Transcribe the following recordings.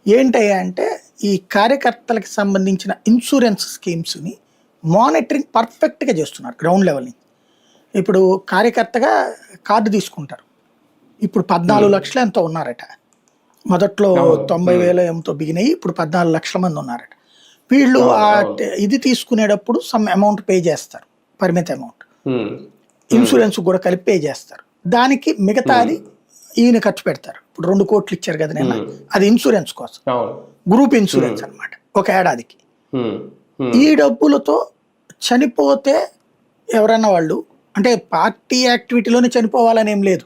ఏంటయ్యా అంటే ఈ కార్యకర్తలకు సంబంధించిన ఇన్సూరెన్స్ స్కీమ్స్ని మానిటరింగ్ పర్ఫెక్ట్గా చేస్తున్నారు గ్రౌండ్ లెవెల్ని. ఇప్పుడు కార్యకర్తగా కార్డు తీసుకుంటారు. ఇప్పుడు 14 లక్షలు ఎంతో ఉన్నారట. మొదట్లో 90,000 ఎంతో బిగినాయి, ఇప్పుడు 14 లక్షల మంది ఉన్నారట. వీళ్ళు ఇది తీసుకునేటప్పుడు సమ్ అమౌంట్ పే చేస్తారు, పరిమిత అమౌంట్ ఇన్సూరెన్స్ కూడా కలిపి పే చేస్తారు. దానికి మిగతాది ఈయన ఖర్చు పెడతారు. ఇప్పుడు 2 కోట్లు ఇచ్చారు కదా నిన్న, అది ఇన్సూరెన్స్ కోసం, గ్రూప్ ఇన్సూరెన్స్ అనమాట, ఒక ఏడాదికి. ఈ డబ్బులతో చనిపోతే ఎవరన్నా వాళ్ళు అంటే పార్టీ యాక్టివిటీలోనే చనిపోవాలని ఏం లేదు,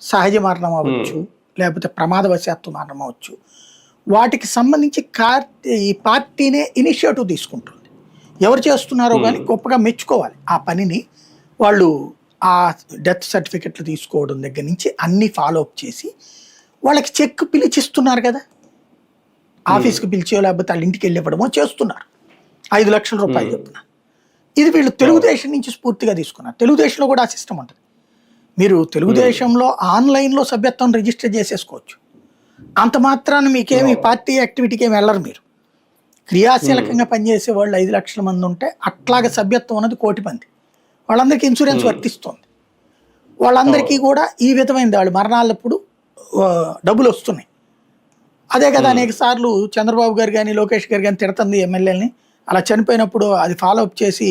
సహజ మరణం అవ్వచ్చు, లేకపోతే ప్రమాదవశాత్తు మరణం అవ్వచ్చు, వాటికి సంబంధించి ఈ పార్టీనే ఇనిషియేటివ్ తీసుకుంటుంది. ఎవరు చేస్తున్నారో కానీ గొప్పగా మెచ్చుకోవాలి ఆ పనిని. వాళ్ళు ఆ డెత్ సర్టిఫికెట్లు తీసుకోవడం దగ్గర నుంచి అన్ని ఫాలో అప్ చేసి వాళ్ళకి చెక్ పిలిచిస్తున్నారు కదా, ఆఫీస్కి పిలిచో లేకపోతే వాళ్ళ ఇంటికి వెళ్ళి ఇవ్వడమో చేస్తున్నారు 5 లక్షల రూపాయలు చొప్పున. ఇది వీళ్ళు తెలుగుదేశం నుంచి స్ఫూర్తిగా తీసుకున్నారు. తెలుగుదేశంలో కూడా ఆ సిస్టమ్ ఉంటుంది. మీరు తెలుగుదేశంలో ఆన్లైన్లో సభ్యత్వం రిజిస్టర్ చేసేసుకోవచ్చు. అంత మాత్రాన మీకేమి పార్టీ యాక్టివిటీకి ఏమి వెళ్ళరు. మీరు క్రియాశీలకంగా పనిచేసే వాళ్ళు 5 లక్షల మంది ఉంటే అట్లాగే సభ్యత్వం అన్నది 1 కోటి మంది, వాళ్ళందరికీ ఇన్సూరెన్స్ వర్తిస్తుంది. వాళ్ళందరికీ కూడా ఈ విధమైనది వాళ్ళు మరణాలప్పుడు డబ్బులు వస్తున్నాయి. అదే కదా అనేక సార్లు చంద్రబాబు గారు కానీ లోకేష్ గారు కానీ తిడుతుంది ఎమ్మెల్యేలని, అలా చనిపోయినప్పుడు అది ఫాలో అప్ చేసి